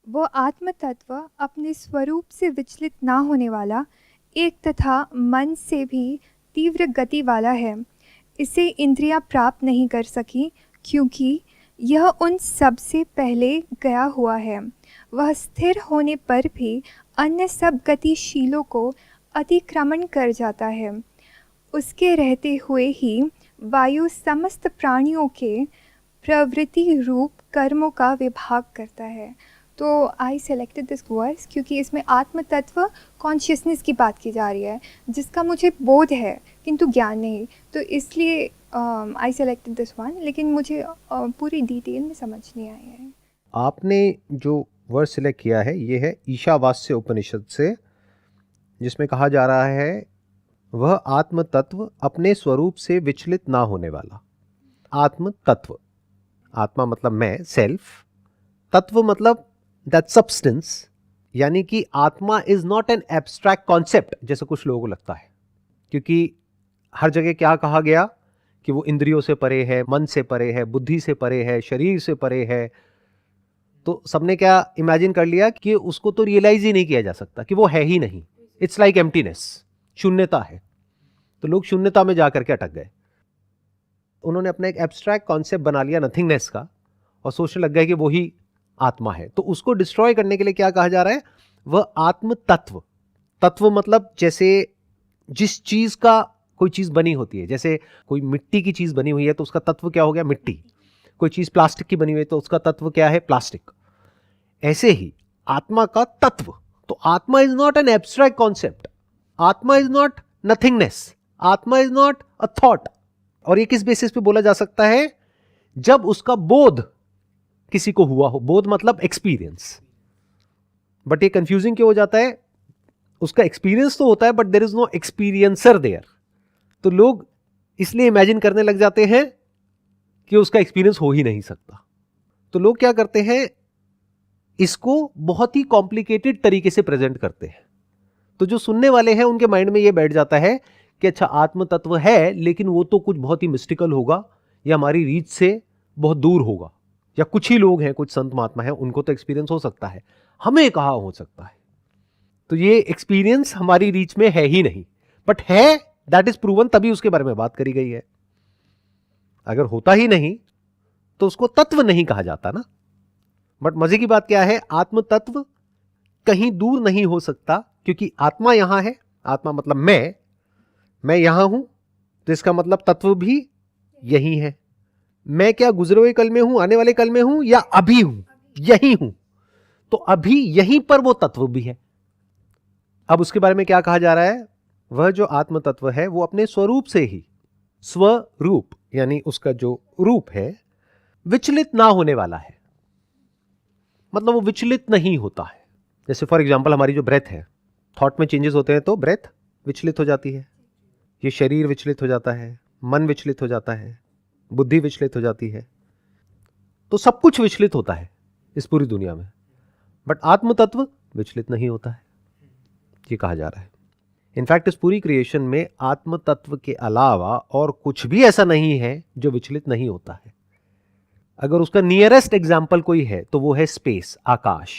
वो आत्म तत्व अपने स्वरूप से विचलित ना होने वाला, एक तथा मन से भी तीव्र गति वाला है। इसे इंद्रियां प्राप्त नहीं कर सकी, क्योंकि यह उन सब से पहले गया हुआ है। वह स्थिर होने पर भी अन्य सब गतिशीलों को अतिक्रमण कर जाता है। उसके रहते हुए ही वायु समस्त प्राणियों के प्रवृत्ति रूप कर्मों का विभाग करता है। तो आई सेलेक्टेड दिस वर्स क्योंकि इसमें आत्म तत्व कॉन्शियसनेस की बात की जा रही है, जिसका मुझे बोध है किंतु ज्ञान नहीं, तो इसलिए आई सेलेक्टेड दिस वन। लेकिन मुझे पूरी डिटेल में समझ नहीं आई है। आपने जो वर्ड सिलेक्ट किया है ये है ईशावास्य उपनिषद से, जिसमें कहा जा रहा है वह आत्म तत्व अपने स्वरूप से विचलित ना होने वाला। आत्म तत्व, आत्मा मतलब मैं, सेल्फ, तत्व मतलब दैट सब्सटेंस, यानी कि आत्मा is not an abstract concept जैसे कुछ लोगों को लगता है। क्योंकि हर जगह क्या कहा गया कि वो इंद्रियों से परे है, मन से परे है, बुद्धि से परे है, शरीर से परे है। तो सबने क्या इमेजिन कर लिया कि उसको तो रियलाइज ही नहीं किया जा सकता, कि वो है ही नहीं। इट्स लाइक एम्प्टीनेस, शून्यता है। तो लोग शून्यता में जाकर के अटक गए। उन्होंने अपना एक एब्स्ट्रैक्ट कॉन्सेप्ट बना लिया नथिंगनेस का, और सोचने लग गए कि वही आत्मा है। तो उसको डिस्ट्रॉय करने के लिए क्या कहा जा रहा है, वह आत्म तत्व। तत्व मतलब जैसे जिस चीज का कोई चीज बनी होती है, जैसे कोई मिट्टी की चीज बनी हुई है तो उसका तत्व क्या हो गया, मिट्टी। कोई चीज प्लास्टिक की बनी हुई है तो उसका तत्व क्या है, प्लास्टिक। ऐसे ही आत्मा का तत्व। तो आत्मा is not an abstract concept, आत्मा इज नॉट नथिंगनेस, आत्मा इज नॉट अ थॉट। और ये किस बेसिस पे बोला जा सकता है, जब उसका बोध किसी को हुआ हो। बोध मतलब एक्सपीरियंस। बट ये कंफ्यूजिंग क्यों हो जाता है, उसका एक्सपीरियंस तो होता है but there is no experiencer there. तो लोग इसलिए इमेजिन करने लग जाते हैं कि उसका एक्सपीरियंस हो ही नहीं सकता। तो लोग क्या करते हैं, इसको बहुत ही कॉम्प्लिकेटेड तरीके से प्रेजेंट करते हैं। तो जो सुनने वाले हैं उनके माइंड में यह बैठ जाता है कि अच्छा आत्म तत्व है, लेकिन वो तो कुछ बहुत ही मिस्टिकल होगा, या हमारी रीच से बहुत दूर होगा, या कुछ ही लोग हैं, कुछ संत महात्मा हैं, उनको तो एक्सपीरियंस हो सकता है, हमें कहाँ हो सकता है। तो ये एक्सपीरियंस हमारी रीच में है ही नहीं। बट है, दैट इज प्रूवन, तभी उसके बारे में बात करी गई है। अगर होता ही नहीं तो उसको तत्व नहीं कहा जाता ना। बट मजे की बात क्या है, आत्म तत्व कहीं दूर नहीं हो सकता, क्योंकि आत्मा यहां है। आत्मा मतलब मैं यहां हूं, तो इसका मतलब तत्व भी यही है। मैं क्या गुजरे हुए कल में हूं, आने वाले कल में हूं, या अभी हूं, यही हूं। तो अभी यहीं पर वो तत्व भी है। अब उसके बारे में क्या कहा जा रहा है, वह जो आत्म तत्व है वो अपने स्वरूप से ही, स्वरूप यानी उसका जो रूप है, विचलित ना होने वाला है। मतलब वो विचलित नहीं होता है। जैसे फॉर एग्जांपल हमारी जो ब्रेथ है, थॉट में चेंजेस होते हैं तो ब्रेथ विचलित हो जाती है, ये शरीर विचलित हो जाता है, मन विचलित हो जाता है, बुद्धि विचलित हो जाती है। तो सब कुछ विचलित होता है इस पूरी दुनिया में, बट आत्म तत्व विचलित नहीं होता है, ये कहा जा रहा है। इनफैक्ट इस पूरी क्रिएशन में आत्म तत्व के अलावा और कुछ भी ऐसा नहीं है जो विचलित नहीं होता है। अगर उसका नियरेस्ट एग्जाम्पल कोई है तो वो है स्पेस, आकाश।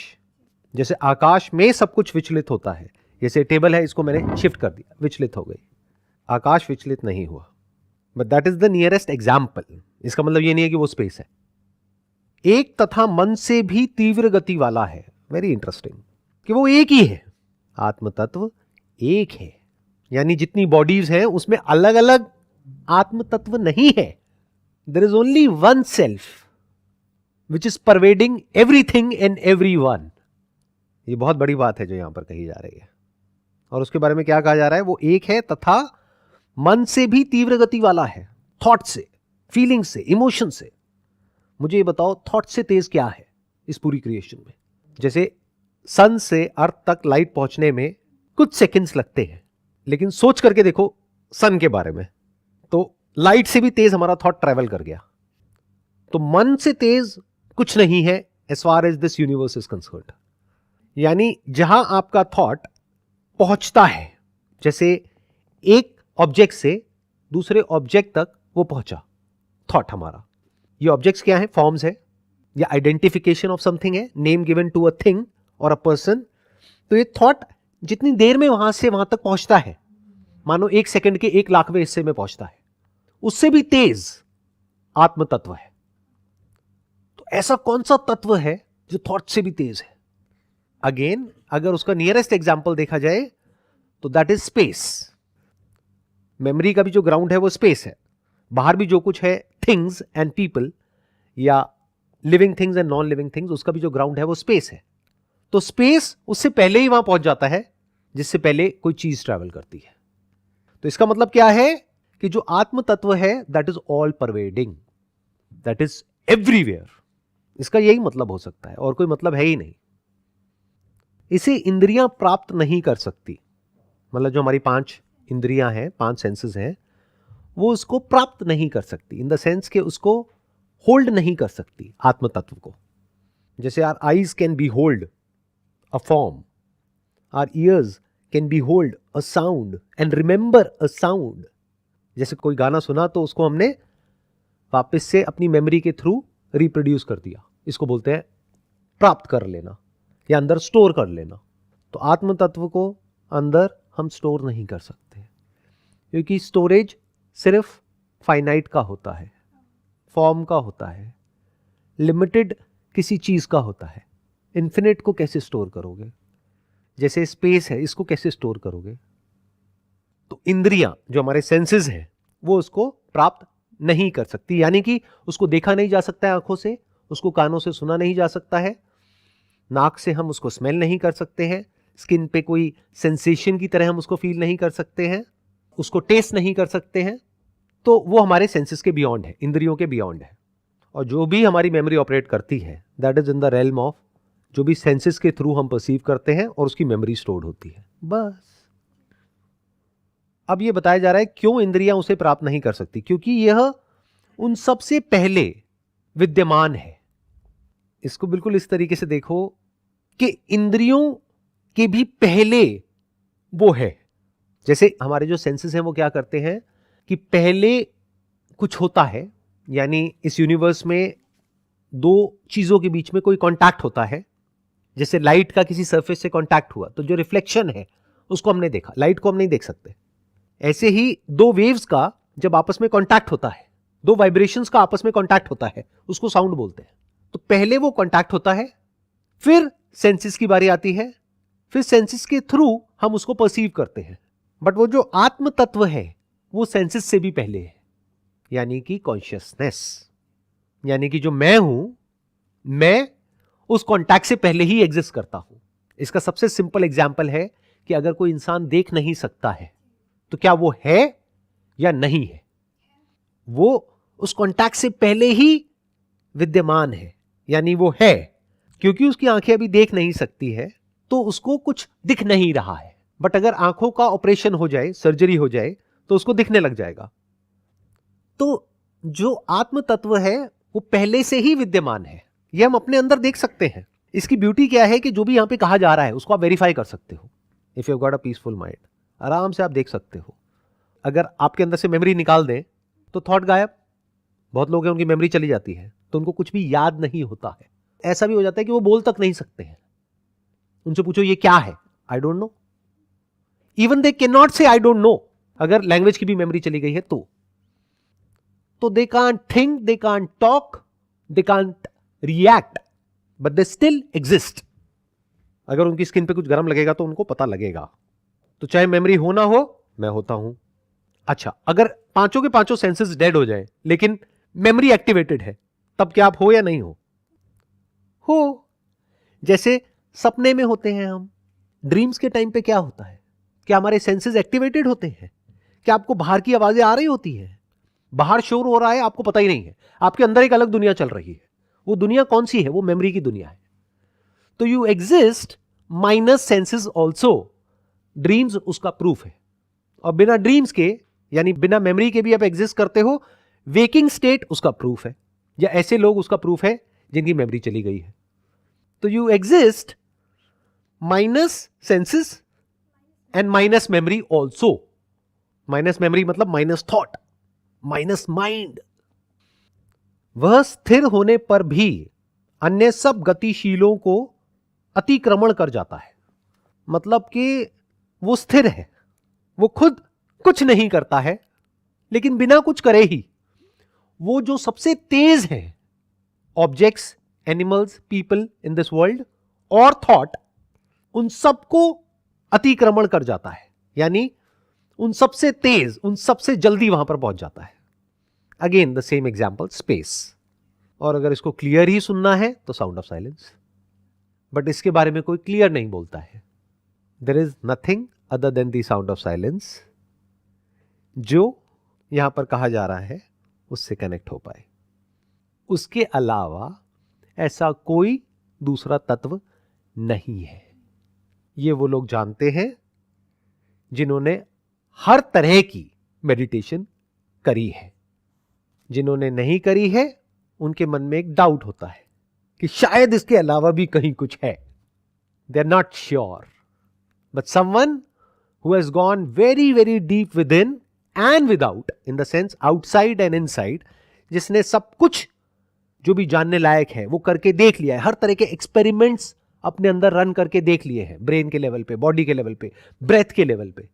जैसे आकाश में सब कुछ विचलित होता है, जैसे टेबल है, इसको मैंने शिफ्ट कर दिया, विचलित हो गई, आकाश विचलित नहीं हुआ। But that is the nearest example. इसका मतलब ये नहीं है कि वो स्पेस है। एक तथा मन से भी तीव्र गति वाला है, वेरी इंटरेस्टिंग, कि वो एक ही है। आत्म तत्व एक है, यानी जितनी बॉडीज हैं उसमें अलग अलग आत्म तत्व नहीं है। There is only one self which is pervading everything and everyone. ये बहुत बड़ी बात है जो यहां पर कही जा रही है। और उसके बारे में क्या कहा जा रहा है, वो एक है तथा मन से भी तीव्र गति वाला है। थॉट से, फीलिंग से, इमोशन से। मुझे ये बताओ, थॉट से तेज क्या है इस पूरी क्रिएशन में। जैसे सन से अर्थ तक लाइट पहुंचने में कुछ सेकंड्स लगते हैं, लेकिन सोच करके देखो सन के बारे में, तो लाइट से भी तेज हमारा थॉट ट्रैवल कर गया। तो मन से तेज कुछ नहीं है as far as this universe is concerned. यानी जहां आपका थॉट पहुंचता है, जैसे एक ऑब्जेक्ट से दूसरे ऑब्जेक्ट तक वो पहुंचा थॉट हमारा। ये ऑब्जेक्ट्स क्या है, फॉर्म्स है, या आइडेंटिफिकेशन ऑफ समथिंग है, name given to a thing और अ पर्सन, तो ये थॉट जितनी देर में वहां से वहां तक पहुंचता है, मानो 1 सेकंड के 1,00,000वें हिस्से में पहुंचता है, उससे भी तेज आत्म तत्व है। तो ऐसा कौन सा तत्व है जो थॉट से भी तेज है? अगेन, अगर उसका नियरेस्ट एग्जाम्पल देखा जाए तो दैट इज स्पेस। मेमोरी का भी जो ग्राउंड है वो स्पेस है। बाहर भी जो कुछ है, थिंग्स एंड पीपल या living things and non living things, उसका भी जो ग्राउंड है वो स्पेस है। तो स्पेस उससे पहले ही वहां पहुंच जाता है जिससे पहले कोई चीज ट्रैवल करती है। तो इसका मतलब क्या है कि जो आत्म तत्व है that is all pervading, that is everywhere. इसका यही मतलब हो सकता है, और कोई मतलब है ही नहीं। इसे इंद्रियां प्राप्त नहीं कर सकती, मतलब जो हमारी 5 इंद्रियां हैं, 5 सेंसेस हैं, वो उसको प्राप्त नहीं कर सकती, इन द सेंस के उसको होल्ड नहीं कर सकती आत्म तत्व को। जैसे our eyes can be hold a form, our ears can be hold a sound and remember a sound. जैसे कोई गाना सुना तो उसको हमने वापस से अपनी मेमोरी के थ्रू रिप्रोड्यूस कर दिया, इसको बोलते हैं प्राप्त कर लेना या अंदर स्टोर कर लेना। तो आत्म तत्व को अंदर हम स्टोर नहीं कर सकते, क्योंकि स्टोरेज सिर्फ फाइनाइट का होता है, फॉर्म का होता है, लिमिटेड किसी चीज का होता है। इन्फिनिट को कैसे स्टोर करोगे? जैसे स्पेस है, इसको कैसे स्टोर करोगे? तो इंद्रियां जो हमारे सेंसेस हैं वो उसको प्राप्त नहीं कर सकती, यानी कि उसको देखा नहीं जा सकता है आंखों से, उसको कानों से सुना नहीं जा सकता है, नाक से हम उसको स्मेल नहीं कर सकते हैं, स्किन पे कोई सेंसेशन की तरह हम उसको फील नहीं कर सकते हैं, उसको टेस्ट नहीं कर सकते हैं। तो वो हमारे सेंसेस के बियॉन्ड है, इंद्रियों के बियॉन्ड है। और जो भी हमारी मेमोरी ऑपरेट करती है that is in the realm of जो भी सेंसेस के थ्रू हम परसीव करते हैं और उसकी मेमोरी स्टोर्ड होती है, बस। अब ये बताया जा रहा है क्यों इंद्रियां उसे प्राप्त नहीं कर सकती, क्योंकि यह उन सबसे पहले विद्यमान है। इसको बिल्कुल इस तरीके से देखो कि इंद्रियों के भी पहले वो है। जैसे हमारे जो सेंसेस हैं वो क्या करते हैं कि पहले कुछ होता है, यानी इस यूनिवर्स में 2 चीजों के बीच में कोई कांटेक्ट होता है। जैसे लाइट का किसी सरफेस से कांटेक्ट हुआ तो जो रिफ्लेक्शन है उसको हमने देखा, लाइट को हम नहीं देख सकते। ऐसे ही 2 वेव्स का जब आपस में कांटेक्ट होता है, 2 वाइब्रेशंस का आपस में कांटेक्ट होता है, उसको साउंड बोलते हैं। तो पहले वो कांटेक्ट होता है, फिर सेंसेस की बारी आती है, फिर सेंसेस के थ्रू हम उसको परसीव करते हैं। बट वो जो आत्म तत्व है वो सेंसेस से भी पहले है, यानी कि कॉन्शियसनेस, यानी कि जो मैं हूं, मैं उस कांटेक्ट से पहले ही एग्जिस्ट करता हूं। इसका सबसे सिंपल एग्जांपल है कि अगर कोई इंसान देख नहीं सकता है तो क्या वो है या नहीं है? वो उस कांटेक्ट से पहले ही विद्यमान है, यानी वो है। क्योंकि उसकी आंखें अभी देख नहीं सकती है तो उसको कुछ दिख नहीं रहा है, बट अगर आंखों का ऑपरेशन हो जाए, सर्जरी हो जाए, तो उसको दिखने लग जाएगा। तो जो आत्म तत्व है वो पहले से ही विद्यमान है, ये हम अपने अंदर देख सकते हैं। इसकी ब्यूटी क्या है कि जो भी यहां पे कहा जा रहा है उसको आप वेरीफाई कर सकते हो। If you got a peaceful mind, आराम से आप देख सकते हो। अगर आपके अंदर से मेमोरी निकाल दें तो थॉट गायब। बहुत लोग हैं उनकी मेमोरी चली जाती है तो उनको कुछ भी याद नहीं होता है। ऐसा भी हो जाता है कि वो बोल तक नहीं सकते हैं। उनसे पूछो ये क्या है, I don't know. Even they can not से आई डोंट नो। अगर लैंग्वेज की भी मेमोरी चली गई है तो they can't think, they can't talk, they can't react, but they still exist. अगर उनकी स्किन पे कुछ गर्म लगेगा तो उनको पता लगेगा। तो चाहे मेमोरी हो ना हो, मैं होता हूं। अच्छा, अगर 5 के 5 सेंसेस डेड हो जाए लेकिन मेमोरी एक्टिवेटेड है, तब क्या आप हो या नहीं हो? जैसे सपने में होते हैं हम, ड्रीम्स के टाइम पे क्या होता है? क्या हमारे सेंसेस एक्टिवेटेड होते हैं? क्या आपको बाहर की आवाजें आ रही होती हैं? बाहर शोर हो रहा है, आपको पता ही नहीं है। आपके अंदर एक अलग दुनिया चल रही है। वो दुनिया कौन सी है? वो मेमोरी की दुनिया है। तो you exist minus senses also. Dreams उसका प्रूफ है। और बिना ड्रीम्स के, यानी बिना मेमोरी के भी आप एग्जिस्ट करते हो। वेकिंग स्टेट उसका प्रूफ है, या ऐसे लोग उसका प्रूफ है जिनकी मेमोरी चली गई है। तो you exist minus senses and minus memory also. Minus memory मतलब माइनस थॉट, माइनस माइंड। वह स्थिर होने पर भी अन्य सब गतिशीलों को अतिक्रमण कर जाता है। मतलब कि वो स्थिर है, वो खुद कुछ नहीं करता है, लेकिन बिना कुछ करे ही वो जो सबसे तेज है, objects, animals, people in this world और थॉट, उन सबको अतिक्रमण कर जाता है। यानी उन सबसे तेज, उन सबसे जल्दी वहां पर पहुंच जाता है। Again the same example, space. और अगर इसको क्लियर ही सुनना है तो साउंड ऑफ साइलेंस। बट इसके बारे में कोई क्लियर नहीं बोलता है। There is nothing other than the sound of silence जो यहां पर कहा जा रहा है उससे कनेक्ट हो पाए। उसके अलावा ऐसा कोई दूसरा तत्व नहीं है। ये वो लोग जानते हैं जिन्होंने हर तरह की मेडिटेशन करी है। जिन्होंने नहीं करी है उनके मन में एक डाउट होता है कि शायद इसके अलावा भी कहीं कुछ है। They are not sure. But someone who has gone very very deep within and without, in the sense outside and inside, जिसने सब कुछ जो भी जानने लायक है वो करके देख लिया है। हर तरह के एक्सपेरिमेंट्स अपने अंदर रन करके देख लिए हैं, ब्रेन के लेवल पे, बॉडी के लेवल पे, ब्रेथ के लेवल पे।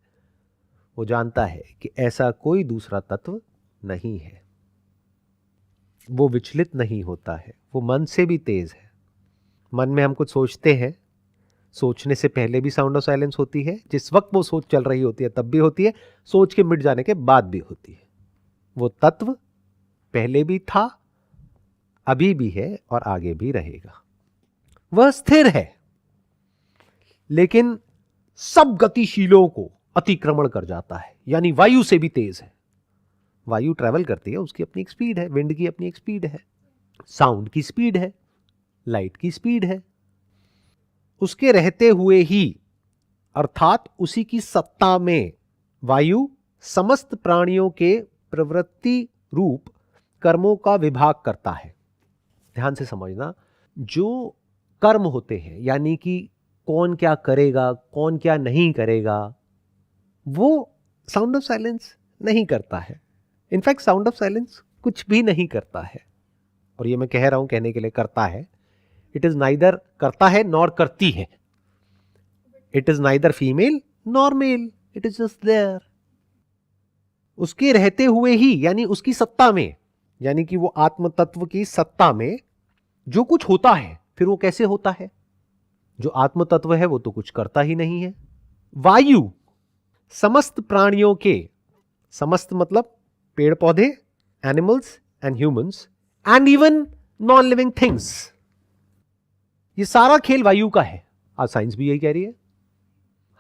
वो जानता है कि ऐसा कोई दूसरा तत्व नहीं है। वो विचलित नहीं होता है, वो मन से भी तेज है। मन में हम कुछ सोचते हैं, सोचने से पहले भी साउंड ऑफ साइलेंस होती है, जिस वक्त वो सोच चल रही होती है तब भी होती है, सोच के मिट जाने के बाद भी होती है। वो तत्व पहले भी था, अभी भी है और आगे भी रहेगा। वह स्थिर है, लेकिन सब गतिशीलों को अतिक्रमण कर जाता है। यानी वायु से भी तेज है। वायु ट्रैवल करती है, उसकी अपनी एक स्पीड है, विंड की अपनी एक स्पीड है, साउंड की स्पीड है, लाइट की स्पीड है। उसके रहते हुए ही, अर्थात उसी की सत्ता में, वायु समस्त प्राणियों के प्रवृत्ति रूप कर्मों का विभाग करता है। ध्यान से समझना, जो कर्म होते हैं, यानी कि कौन क्या करेगा, कौन क्या नहीं करेगा, वो साउंड ऑफ साइलेंस नहीं करता है। इनफैक्ट साउंड ऑफ साइलेंस कुछ भी नहीं करता है। और ये मैं कह रहा हूं कहने के लिए करता है। इट इज नाइदर करता है नॉर करती है। It is neither female nor male, it is just there. उसके रहते हुए ही, यानी उसकी सत्ता में, यानी कि वो आत्म तत्व की सत्ता में जो कुछ होता है, फिर वो कैसे होता है? जो आत्म तत्व है वो तो कुछ करता ही नहीं है। वायु समस्त प्राणियों के, समस्त मतलब पेड़ पौधे, animals and humans and even non living things, ये सारा खेल वायु का है। आज साइंस भी यही कह रही है।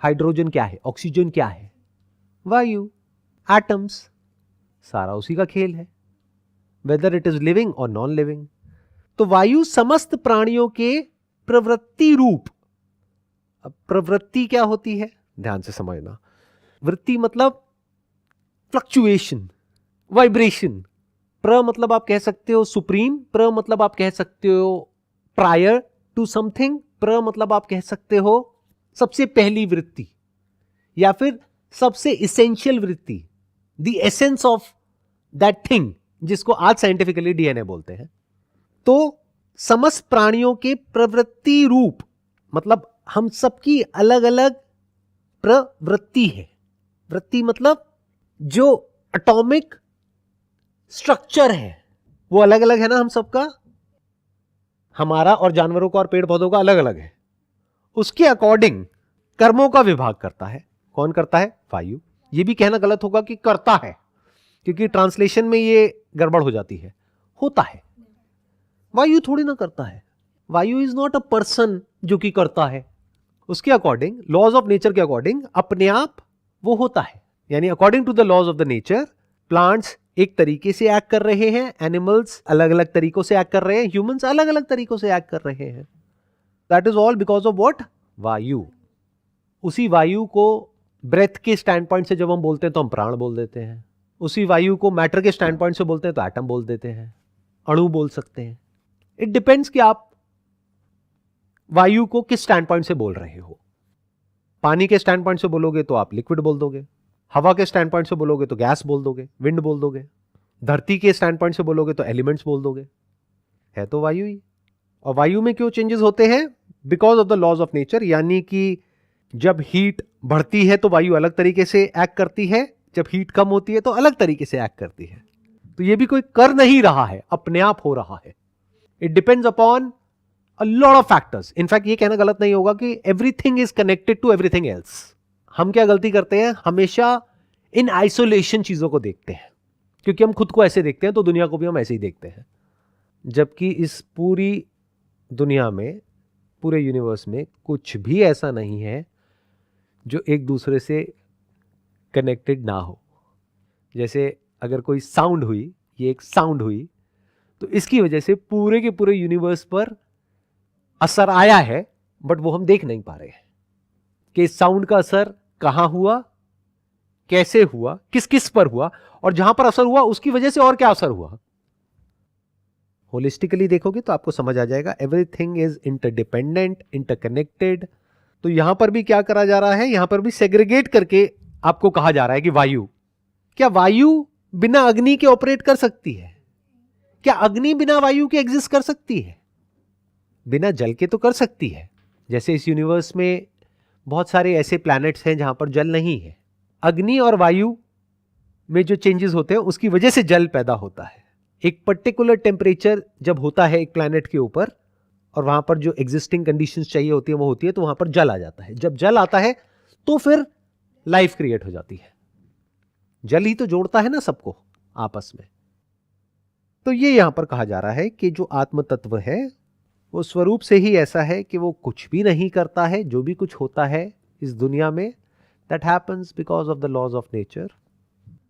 हाइड्रोजन क्या है, ऑक्सीजन क्या है? वायु, एटम्स, सारा उसी का खेल है, वेदर इट इज लिविंग और नॉन लिविंग। तो वायु समस्त प्राणियों के प्रवृत्ति रूप। अब प्रवृत्ति क्या होती है, ध्यान से समझना। वृत्ति मतलब फ्लक्चुएशन, वाइब्रेशन। प्र मतलब आप कह सकते हो सुप्रीम, प्र मतलब आप कह सकते हो प्रायर टू समथिंग, प्र मतलब आप कह सकते हो सबसे पहली वृत्ति या फिर सबसे इसेंशियल वृत्ति, the essence of that thing, जिसको आज साइंटिफिकली डीएनए बोलते हैं। तो समस्त प्राणियों के प्रवृत्ति रूप मतलब हम सबकी अलग अलग प्रवृत्ति है। वृत्ति मतलब जो एटॉमिक स्ट्रक्चर है वो अलग अलग है ना हम सबका। हमारा और जानवरों का और पेड़ पौधों का अलग अलग है। उसके अकॉर्डिंग कर्मों का विभाग करता है। कौन करता है? वायु। ये भी कहना गलत होगा कि करता है, क्योंकि ट्रांसलेशन में ये गड़बड़ हो जाती है। होता है। वायु थोड़ी ना करता है। वायु इज नॉट अ पर्सन जो कि करता है। उसके अकॉर्डिंग, लॉज ऑफ नेचर के अकॉर्डिंग अपने आप वो होता है। यानी according to the laws of the nature, plants एक तरीके से एक्ट कर रहे हैं, एनिमल्स अलग अलग तरीकों से एक्ट कर रहे हैं, ह्यूमंस अलग अलग तरीकों से एक्ट कर रहे हैं। That is all because of what? वायु। उसी वायु को ब्रेथ के स्टैंड पॉइंट से जब हम बोलते हैं तो हम प्राण बोल देते हैं। उसी वायु को मैटर के स्टैंड पॉइंट से बोलते हैं तो एटम बोल देते हैं, अणु बोल सकते हैं। इट डिपेंड्स कि आप वायु को किस स्टैंड पॉइंट से बोल रहे हो। पानी के स्टैंड पॉइंट से बोलोगे तो आप लिक्विड बोल दोगे, हवा के स्टैंड पॉइंट से बोलोगे तो गैस बोल दोगे, विंड बोल दोगे, धरती के स्टैंड पॉइंट से बोलोगे तो एलिमेंट्स बोल दोगे। है तो वायु ही। और वायु में क्यों चेंजेस होते हैं? Because of the laws of nature, यानी कि जब हीट बढ़ती है तो वायु अलग तरीके से एक्ट करती है, जब हीट कम होती है तो अलग तरीके से एक्ट करती है। तो ये भी कोई कर नहीं रहा है, अपने आप हो रहा है। It depends upon a lot of factors. In fact ये कहना गलत नहीं होगा कि everything is connected to everything else. हम क्या गलती करते हैं, हमेशा इन आइसोलेशन चीजों को देखते हैं, क्योंकि हम खुद को ऐसे देखते हैं तो दुनिया को भी हम ऐसे ही देखते हैं। जबकि इस पूरी दुनिया में, पूरे यूनिवर्स में कुछ भी ऐसा नहीं है जो एक दूसरे से कनेक्टेड ना हो। जैसे अगर कोई साउंड हुई, ये एक साउंड हुई, तो इसकी वजह से पूरे के पूरे यूनिवर्स पर असर आया है, बट वो हम देख नहीं पा रहे हैं कि इस साउंड का असर कहां हुआ, कैसे हुआ, किस किस पर हुआ, और जहां पर असर हुआ उसकी वजह से और क्या असर हुआ। होलिस्टिकली देखोगे तो आपको समझ आ जाएगा, एवरीथिंग इज इंटरडिपेंडेंट, इंटरकनेक्टेड। तो यहां पर भी क्या करा जा रहा है, यहां पर भी सेग्रीगेट करके आपको कहा जा रहा है कि वायु, क्या वायु बिना अग्नि के ऑपरेट कर सकती है? क्या अग्नि बिना वायु के एग्जिस्ट कर सकती है? बिना जल के तो कर सकती है। जैसे इस यूनिवर्स में बहुत सारे ऐसे प्लैनेट्स हैं जहां पर जल नहीं है। अग्नि और वायु में जो चेंजेस होते हैं उसकी वजह से जल पैदा होता है। एक पर्टिकुलर टेम्परेचर जब होता है एक प्लैनेट के ऊपर, और वहां पर जो एग्जिस्टिंग कंडीशंस चाहिए होती है वो होती है, तो वहां पर जल आ जाता है। जब जल आता है तो फिर लाइफ क्रिएट हो जाती है। जल ही तो जोड़ता है ना सबको आपस में। तो ये यहां पर कहा जा रहा है कि जो आत्म तत्व है वो स्वरूप से ही ऐसा है कि वो कुछ भी नहीं करता है। जो भी कुछ होता है इस दुनिया में, that happens because of the laws of nature.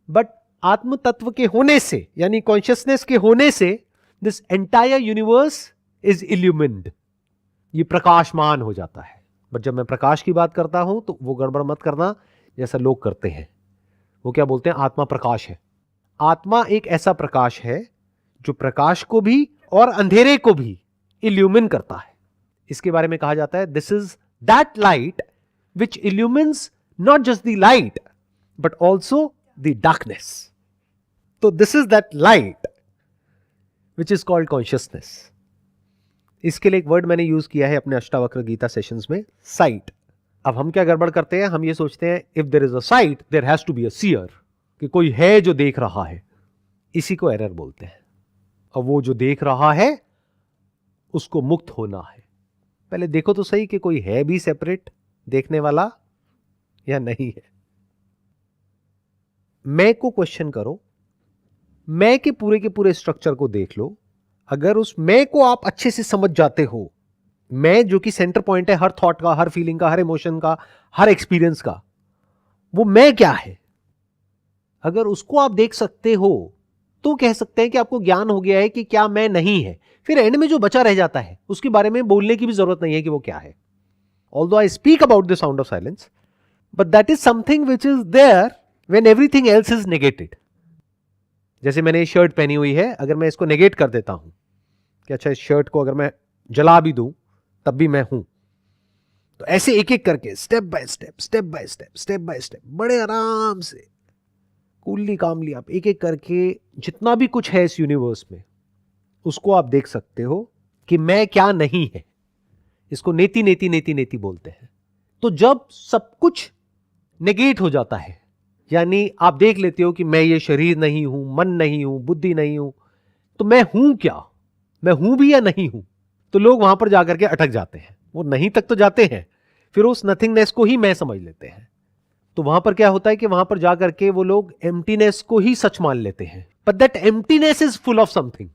But आत्म तत्व के होने से, यानी कॉन्शियसनेस के होने से, दिस एंटायर यूनिवर्स इज इल्यूमिन्ड, ये प्रकाशमान हो जाता है। बट जब मैं प्रकाश की बात करता हूं तो वो गड़बड़ मत करना जैसा लोग करते हैं। वो क्या बोलते हैं, आत्मा प्रकाश है। आत्मा एक ऐसा प्रकाश है जो प्रकाश को भी और अंधेरे को भी इल्यूमिन करता है। इसके बारे में कहा जाता है, this is that light which illumines not just the light but also the darkness. तो this is that light which is called consciousness. इसके लिए एक वर्ड मैंने यूज किया है अपने अष्टावक्र गीता सेशंस में, साइट। अब हम क्या गड़बड़ करते हैं, हम ये सोचते हैं if there is a sight there has to be a seer, कि कोई है जो देख रहा है। इसी को एरर बोलते हैं। और वो जो देख रहा है उसको मुक्त होना है। पहले देखो तो सही कि कोई है भी सेपरेट देखने वाला या नहीं है। मैं को क्वेश्चन करो, मैं के पूरे स्ट्रक्चर को देख लो। अगर उस मैं को आप अच्छे से समझ जाते हो, मैं जो कि सेंटर पॉइंट है हर थॉट का, हर फीलिंग का, हर इमोशन का, हर एक्सपीरियंस का, वो मैं क्या है, अगर उसको आप देख सकते हो तो कह सकते हैं कि आपको ज्ञान हो गया है कि क्या मैं नहीं है। फिर एंड में जो बचा रह जाता है उसके बारे में बोलने की भी जरूरत नहीं है कि वो क्या है। Although I speak about the sound of silence, but that is something which is there when everything else is negated. जैसे मैंने ये शर्ट पहनी हुई है, अगर मैं इसको नेगेट कर देता हूं कि अच्छा इस शर्ट को अगर मैं जला भी दूं तब भी मैं हूं, तो ऐसे एक एक करके step by step, step by step, step by step, बड़े आराम से, कूलली कामली आप एक एक करके जितना भी कुछ है इस यूनिवर्स में उसको आप देख सकते हो कि मैं क्या नहीं है। इसको नेति नेति नेति नेति बोलते हैं। तो जब सब कुछ नेगेट हो जाता है, यानी आप देख लेते हो कि मैं ये शरीर नहीं हूं, मन नहीं हूं, बुद्धि नहीं हूं, तो मैं हूं क्या, मैं हूं भी या नहीं हूं, तो लोग वहां पर जाकर के अटक जाते हैं। वो नहीं तक तो जाते हैं, फिर उस नथिंगनेस को ही मैं समझ लेते हैं। तो वहां पर क्या होता है कि वहां पर जाकर के वो लोग एम्प्टीनेस को ही सच मान लेते हैं। But that emptiness is full of something.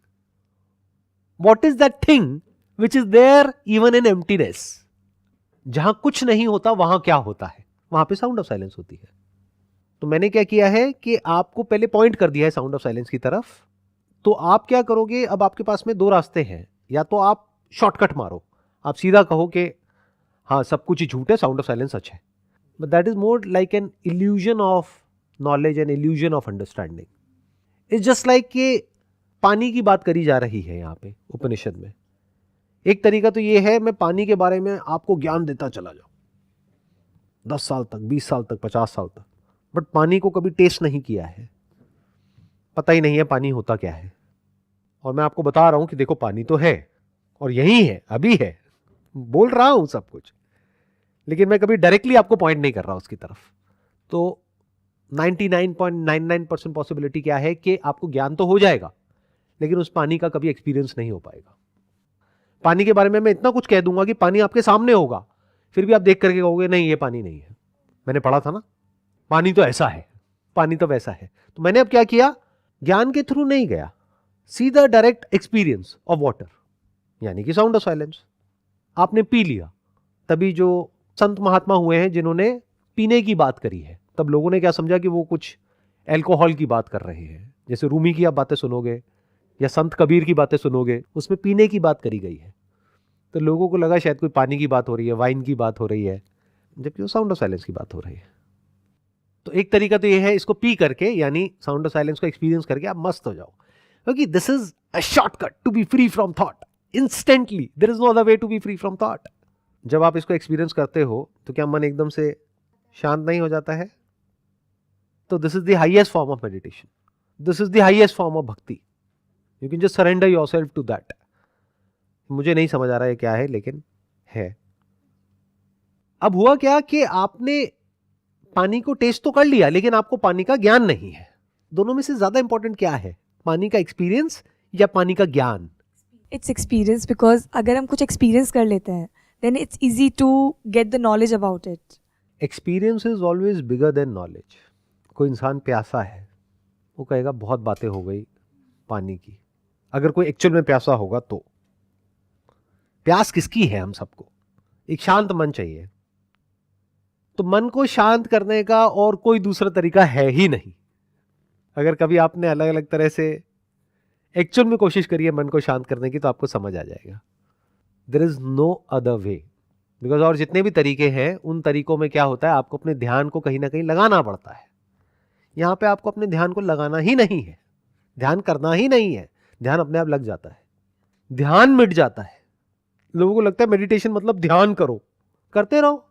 What is that thing which is there even in emptiness? जहां कुछ नहीं होता वहां क्या होता है? वहां पे साउंड ऑफ साइलेंस होती है। तो मैंने क्या किया है कि आपको पहले पॉइंट कर दिया है साउंड ऑफ साइलेंस की तरफ। तो आप क्या करोगे, अब आपके पास में दो रास्ते हैं। या तो आप शॉर्टकट मारो, आप सीधा कहो कि हाँ सब कुछ ही झूठ है, साउंड ऑफ साइलेंस सच है। But that is more like an illusion of knowledge and illusion of understanding. It's just like कि पानी की बात करी जा रही है यहाँ पे उपनिषद में। एक तरीका तो ये है, मैं पानी के बारे में आपको ज्ञान देता चला जाऊं 10 साल तक, 20 साल तक, 50 साल तक, बट पानी को कभी टेस्ट नहीं किया है, पता ही नहीं है पानी होता क्या है। और मैं आपको बता रहा हूं कि देखो पानी तो है, और यही है, अभी है, बोल रहा हूं सब कुछ, लेकिन मैं कभी डायरेक्टली आपको पॉइंट नहीं कर रहा उसकी तरफ। तो 99.99% पॉसिबिलिटी क्या है कि आपको ज्ञान तो हो जाएगा, लेकिन उस पानी का कभी एक्सपीरियंस नहीं हो पाएगा। पानी के बारे में मैं इतना कुछ कह दूंगा कि पानी आपके सामने होगा, फिर भी आप देख करके कहोगे नहीं ये पानी नहीं है, मैंने पढ़ा था ना, पानी तो ऐसा है, पानी तो वैसा है। तो मैंने अब क्या किया, ज्ञान के थ्रू नहीं गया, सीधा डायरेक्ट एक्सपीरियंस ऑफ वाटर, यानी कि साउंड ऑफ साइलेंस। आपने पी लिया, तभी जो संत महात्मा हुए हैं जिन्होंने पीने की बात करी है, तब लोगों ने क्या समझा कि वो कुछ एल्कोहल की बात कर रहे हैं। जैसे रूमी की आप बातें सुनोगे या संत कबीर की बातें सुनोगे, उसमें पीने की बात करी गई है, तो लोगों को लगा शायद कोई पानी की बात हो रही है, वाइन की बात हो रही है, जबकि वो साउंड ऑफ साइलेंस की बात हो रही है। तो एक तरीका तो ये है, इसको पी करके यानी साउंड ऑफ साइलेंस को एक्सपीरियंस करके आप मस्त हो जाओ, क्योंकि this is a shortcut to be free from thought instantly. There is no other way to be free from thought. जब आप इसको एक्सपीरियंस करते हो तो क्या मन एकदम से शांत नहीं हो जाता है? तो this is the highest form of meditation, this is the highest form of bhakti. You can just surrender yourself to that. मुझे नहीं समझ आ रहा है क्या है, लेकिन है। अब हुआ क्या कि आपने पानी को टेस्ट तो कर लिया, लेकिन आपको पानी का ज्ञान नहीं है। दोनों में से ज्यादा इंपॉर्टेंट क्या है, पानी का एक्सपीरियंस या पानी का ज्ञान? इट्स एक्सपीरियंस, बिकॉज अगर हम कुछ एक्सपीरियंस कर लेते हैं then it's easy to get the knowledge about it. Experience is always bigger than knowledge. कोई इंसान प्यासा है, वो कहेगा बहुत बातें हो गई पानी की। अगर कोई एक्चुअल में प्यासा होगा तो प्यास किसकी है? हम सबको एक शांत मन चाहिए। तो मन को शांत करने का और कोई दूसरा तरीका है ही नहीं। अगर कभी आपने अलग अलग तरह से एक्चुअल में कोशिश करी है मन को शांत करने की, तो आपको समझ आ जाएगा there is no other way. Because और जितने भी तरीके हैं, उन तरीकों में क्या होता है, आपको अपने ध्यान को कहीं ना कहीं लगाना पड़ता है। यहां पे आपको अपने ध्यान को लगाना ही नहीं है, ध्यान करना ही नहीं है, ध्यान अपने आप लग जाता है, ध्यान मिट जाता है। लोगों को लगता है मेडिटेशन मतलब ध्यान करो, करते रहो।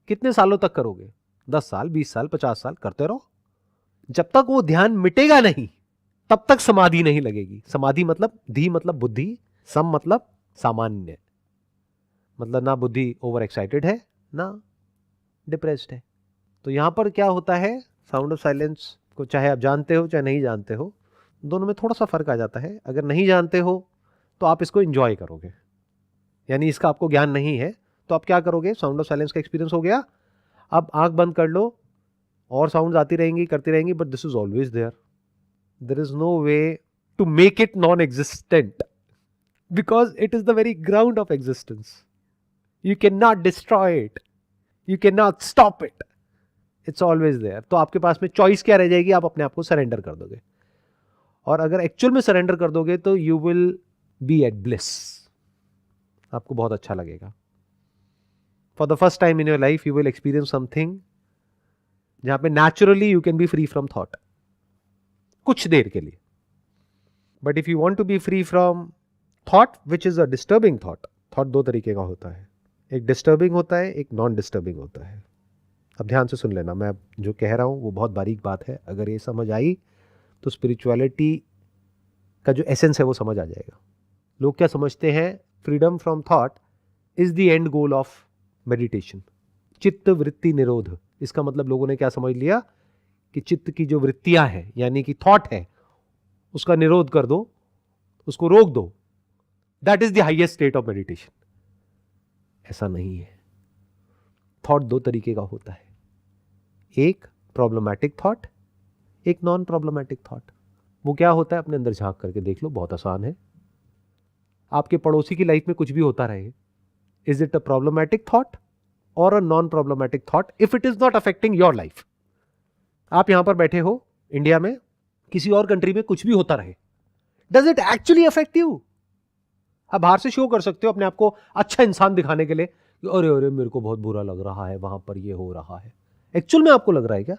कितने सालों तक करोगे? 10 साल, 20 साल, 50 साल करते रहो। जब तक वो ध्यान मिटेगा नहीं, तब तक समाधि नहीं लगेगी। समाधि मतलब धी मतलब बुद्धि, सम मतलब सामान्य, मतलब ना बुद्धि ओवर एक्साइटेड है ना डिप्रेस्ड है। तो यहां पर क्या होता है, साउंड ऑफ साइलेंस को चाहे आप जानते हो चाहे नहीं जानते हो, दोनों में थोड़ा सा फर्क आ जाता है। अगर नहीं जानते हो तो आप इसको एंजॉय करोगे, यानी इसका आपको ज्ञान नहीं है, तो आप क्या करोगे, साउंड ऑफ साइलेंस का एक्सपीरियंस हो गया, अब आंख बंद कर लो और साउंड आती रहेंगी, करती रहेंगी, but this is always there. There is no way to make it non existent, because it is the very ground of existence. You can not destroy it, you can not stop it, it's always there. तो आपके पास में choice क्या रह जाएगी, आप अपने आप को सरेंडर कर दोगे। और अगर एक्चुअल में सरेंडर कर दोगे तो you will be at bliss, आपको बहुत अच्छा लगेगा। For the first time in your life you will experience something जहां पे naturally you can be free from thought, कुछ देर के लिए। But if you want to be free from thought which is a disturbing thought, thought दो तरीके का होता है, एक डिस्टर्बिंग होता है, एक नॉन डिस्टर्बिंग होता है। अब ध्यान से सुन लेना, मैं जो कह रहा हूं वो बहुत बारीक बात है। अगर ये समझ आई तो स्पिरिचुअलिटी का जो एसेंस है वो समझ आ जाएगा। लोग क्या समझते हैं, freedom from thought is the end goal of meditation, चित्त वृत्ति निरोध। इसका मतलब लोगों ने क्या समझ लिया कि चित्त की जो वृत्तियां हैं यानी कि थॉट है, उसका निरोध कर दो, उसको रोक दो, that is the highest state of meditation. ऐसा नहीं है। थॉट दो तरीके का होता है, एक प्रॉब्लमैटिक थॉट, एक नॉन प्रॉब्लमैटिक थॉट। वो क्या होता है, अपने अंदर झांक करके देख लो, बहुत आसान है। आपके पड़ोसी की लाइफ में कुछ भी होता रहे, is it a problematic thought और a non problematic thought if it is not affecting your life? आप यहां पर बैठे हो इंडिया में, किसी और कंट्री में कुछ भी होता रहे, does it actually affect you? आप बाहर से शो कर सकते हो अपने आप को अच्छा इंसान दिखाने के लिए, अरे अरे मेरे को बहुत बुरा लग रहा है, वहां पर ये हो रहा है। एक्चुअल में आपको लग रहा है क्या?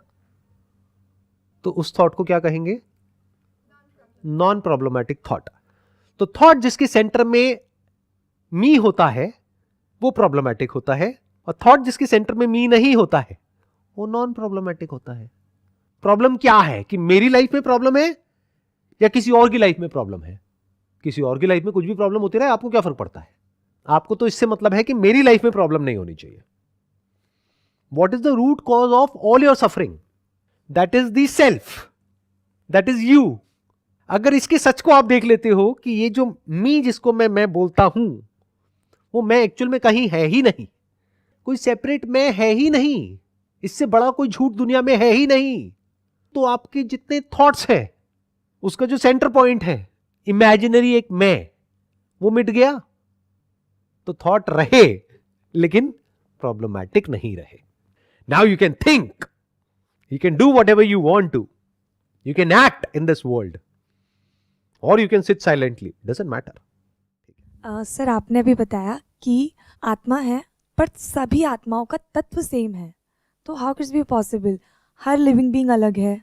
तो उस थॉट को क्या कहेंगे, नॉन प्रॉब्लमैटिक थॉट। तो थॉट जिसके सेंटर में मी होता है वो प्रॉब्लमैटिक होता है, और थॉट जिसके सेंटर में मी नहीं होता है वो नॉन प्रॉब्लमैटिक होता है। प्रॉब्लम क्या है कि मेरी लाइफ में प्रॉब्लम है या किसी और की लाइफ में प्रॉब्लम है? किसी और की लाइफ में कुछ भी प्रॉब्लम होती रहे, आपको क्या फर्क पड़ता है? आपको तो इससे मतलब है कि मेरी लाइफ में प्रॉब्लम नहीं होनी चाहिए. What is the root cause of all your suffering? That is the self. That is you. अगर इसके सच को आप देख लेते हो कि ये जो मी जिसको मैं बोलता हूं, वो मैं एक्चुअल में कहीं है ही नहीं, कोई सेपरेट मैं है ही नहीं, इससे बड़ा कोई झूठ दुनिया में है ही नहीं, तो आपके जितने थॉट्स हैं उसका जो सेंटर पॉइंट है इमेजिनरी एक मैं, वो मिट गया तो थॉट रहे लेकिन प्रॉब्लमैटिक नहीं रहे. Now you can think, you can do whatever you want to, you can act in this world, or you can sit silently, doesn't matter. Sir आपने अभी बताया कि आत्मा है पर सभी आत्माओं का तत्व सेम है, तो how can be possible? Her living being अलग है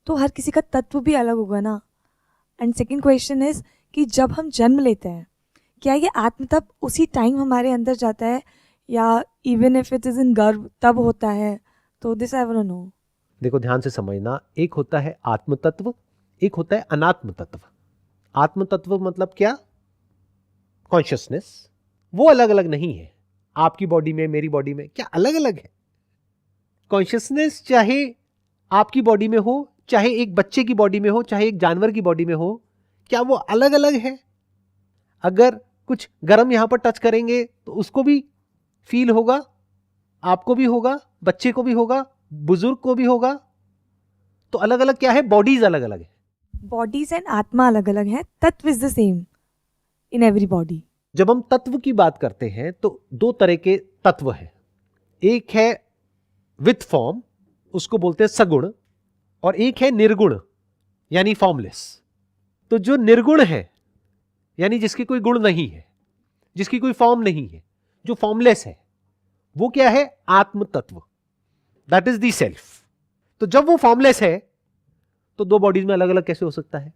तो हर किसी का तत्व भी अलग होगा ना. एंड सेकंड क्वेश्चन इज कि जब हम जन्म लेते हैं क्या ये आत्म तब उसी टाइम हमारे अंदर जाता है या even if it is in गर्भ तब होता है? तो this I want to know. देखो ध्यान से समझना, एक होता है आत्म तत्व, एक होता है अनात्म तत्व. आत्म तत्व मतलब क्या? कॉन्शियसनेस. वो अलग अलग नहीं है. आपकी बॉडी में मेरी बॉडी में क्या अलग अलग है? कॉन्शियसनेस चाहे आपकी बॉडी में हो, चाहे एक बच्चे की बॉडी में हो, चाहे एक जानवर की बॉडी में हो, क्या वो अलग अलग है? अगर कुछ गर्म यहां पर टच करेंगे तो उसको भी फील होगा, आपको भी होगा, बच्चे को भी होगा, बुजुर्ग को भी होगा. तो अलग अलग क्या है? बॉडीज अलग अलग है. बॉडीज एंड आत्मा अलग अलग है, तत्व is the same in every body. जब हम तत्व की बात करते हैं तो दो तरह के तत्व हैं. एक है विथ फॉर्म, उसको बोलते हैं सगुण, और एक है निर्गुण यानी फॉर्मलेस. तो जो निर्गुण है यानी जिसकी कोई गुण नहीं है, जिसकी कोई फॉर्म नहीं है, जो फॉर्मलेस है, वो क्या है? आत्म तत्व. That is the self. तो जब वो फॉर्मलेस है तो दो बॉडीज में अलग अलग कैसे हो सकता है?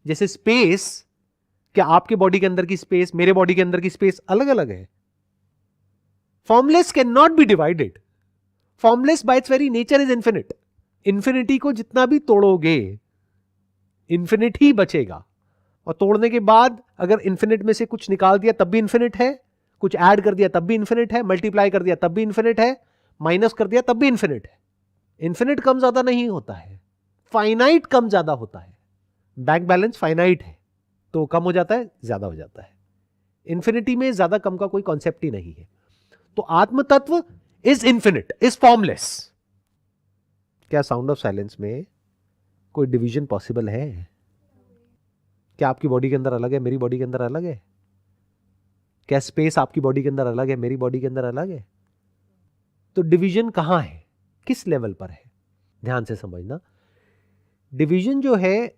जैसे स्पेस, क्या आपके बॉडी के अंदर की स्पेस मेरे बॉडी के अंदर की स्पेस अलग अलग है? Formless can not be divided. Formless bye it's very nature is infinite. Infinity को जितना भी तोड़ोगे इन्फिनिट ही बचेगा, और तोड़ने के बाद अगर इन्फिनिट में से कुछ निकाल दिया तब भी इन्फिनिट है, कुछ ऐड कर दिया तब भी इन्फिनिट है, मल्टीप्लाई कर दिया तब भी इन्फिनिट है, माइनस कर दिया तब भी इन्फिनिट है. इन्फिनिट कम ज्यादा नहीं होता है, फाइनाइट कम ज्यादा होता है. बैंक बैलेंस फाइनाइट है तो कम हो जाता है, ज्यादा हो जाता है. इन्फिनिटी में ज्यादा कम का कोई कॉन्सेप्ट ही नहीं है. तो आत्म तत्व इज इन्फिनिट, इज फॉर्मलेस. क्या साउंड ऑफ साइलेंस में कोई डिवीजन पॉसिबल है? क्या आपकी बॉडी के अंदर अलग है, मेरी बॉडी के अंदर अलग है? क्या स्पेस आपकी बॉडी के अंदर अलग है, मेरी बॉडी के अंदर अलग है? तो डिवीजन कहां है, किस लेवल पर है? ध्यान से समझना. डिवीजन जो है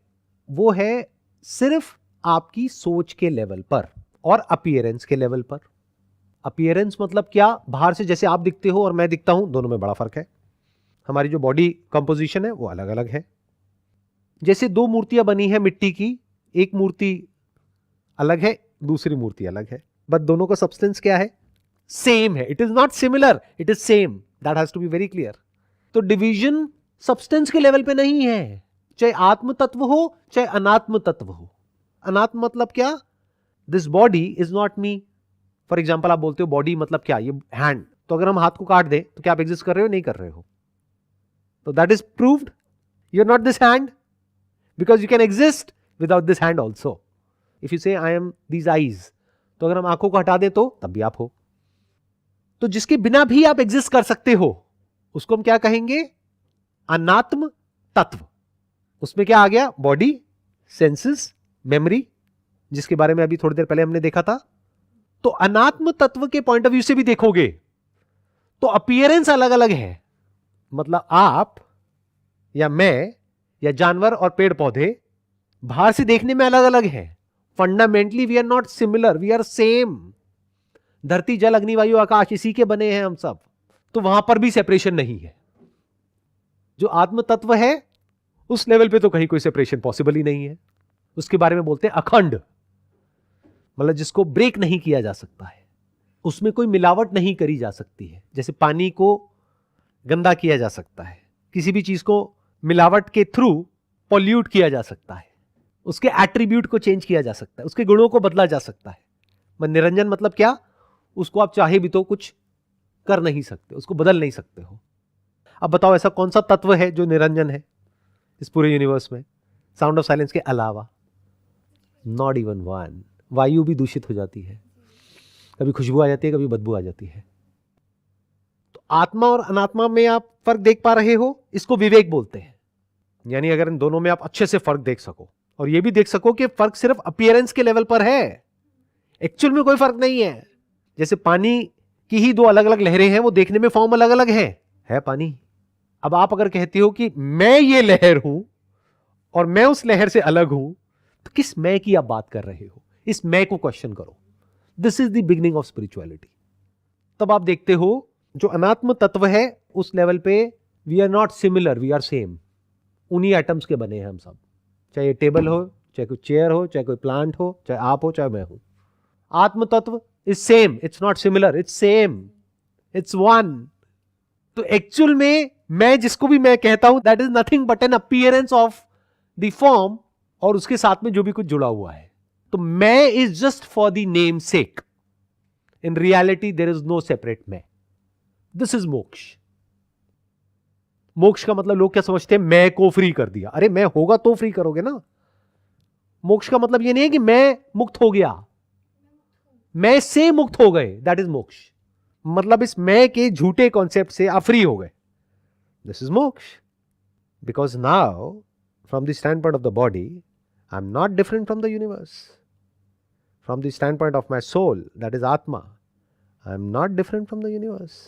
वो है सिर्फ आपकी सोच के लेवल पर और अपीयरेंस के लेवल पर. अपीयरेंस मतलब क्या? बाहर से जैसे आप दिखते हो और मैं दिखता हूं, दोनों में बड़ा फर्क है. हमारी जो बॉडी कंपोजिशन है वो अलग अलग है. जैसे दो मूर्तियां बनी है मिट्टी की, एक मूर्ति अलग है, दूसरी मूर्ति अलग है, बट दोनों का सब्सटेंस क्या है? सेम है. It is not similar, it is same. That has to be very clear. तो डिवीजन सब्सटेंस के लेवल पे नहीं है, चाहे आत्म तत्व हो चाहे अनात्म तत्व हो. अनात्म मतलब क्या? This body is not me. For example आप बोलते हो बॉडी मतलब क्या? ये हैंड. तो अगर हम हाथ को काट दें तो क्या आप एग्जिस्ट कर रहे हो? नहीं कर रहे हो. तो that is proved you are not this hand, because you can exist without this hand also. If you say I M these eyes, तो अगर हम आंखों को हटा दें तो तब भी आप हो. तो जिसके बिना भी आप एग्जिस्ट कर सकते हो उसको हम क्या कहेंगे? अनात्म तत्व. उसमें क्या आ गया? बॉडी, सेंसेस, मेमोरी, जिसके बारे में अभी थोड़ी देर पहले हमने देखा था. तो अनात्म तत्व के पॉइंट ऑफ व्यू से भी देखोगे तो अपीयरेंस अलग अलग है. मतलब आप या मैं या जानवर और पेड़ पौधे बाहर से देखने में अलग अलग हैं. Fundamentally we are not similar, we are same. धरती, जल, अग्नि, वायु, आकाश, इसी के बने हैं हम सब. तो वहां पर भी सेपरेशन नहीं है. जो आत्म तत्व है उस लेवल पे तो कहीं कोई सेपरेशन पॉसिबल ही नहीं है. उसके बारे में बोलते हैं अखंड, मतलब जिसको ब्रेक नहीं किया जा सकता है. उसमें कोई मिलावट नहीं करी जा सकती है. जैसे पानी को गंदा किया जा सकता है, किसी भी चीज को मिलावट के थ्रू पॉल्यूट किया जा सकता है, उसके एट्रीब्यूट को चेंज किया जा सकता है, उसके गुणों को बदला जा सकता है। निरंजन मतलब क्या? उसको आप चाहे भी तो कुछ कर नहीं सकते, उसको बदल नहीं सकते हो। अब बताओ ऐसा कौन सा तत्व है जो निरंजन है इस पूरे यूनिवर्स में, साउंड ऑफ साइलेंस के अलावा? Not even one. वायु भी दूषित हो जाती है, कभी खुशबू आ जाती है, कभी बदबू आ जाती है। तो आत्मा और अनात्मा में आप फर्क देख पा रहे हो, इसको विवेक बोलते हैं। यानी अगर इन दोनों में आप अच्छे से फर्क देख सको और ये भी देख सको कि फर्क सिर्फ अपीयरेंस के लेवल पर है, एक्चुअल में कोई फर्क नहीं है। जैसे पानी की ही दो अलग अलग लहरें हैं, वो देखने में फॉर्म अलग अलग है पानी। अब आप अगर कहते हो कि मैं ये लहर हूं और मैं उस लहर से अलग हूं, तो किस मैं की आप बात कर रहे हो? इस मैं को क्वेश्चन करो। This is the beginning of spirituality. तब आप देखते हो जो अनात्म तत्व है उस लेवल पे we are not similar, we are same. उन्हीं एटम्स के बने हैं हम सब, चाहे ये टेबल हो, चाहे कोई चेयर हो, चाहे कोई प्लांट हो, चाहे आप हो, चाहे मैं हूं। आत्म तत्व is same, it's not similar, it's same, it's one. तो एक्चुअल में मैं जिसको भी मैं कहता हूं, that is nothing but an appearance of the form, और उसके साथ में जो भी कुछ जुड़ा हुआ है। तो मैं is just for the name sake. In reality there is no separate मैं। This is moksha. मोक्ष का मतलब लोग क्या समझते हैं? मैं को फ्री कर दिया। अरे मैं होगा तो फ्री करोगे ना। मोक्ष का मतलब यह नहीं है कि मैं मुक्त हो गया, मैं से मुक्त हो गए, दैट इज मोक्ष। मतलब इस मैं के झूठे कॉन्सेप्ट से आप फ्री हो गए, this is moksha. Because now from the standpoint of the body I am not different from the universe. From the standpoint of my soul, that is atma, I am not different from the universe.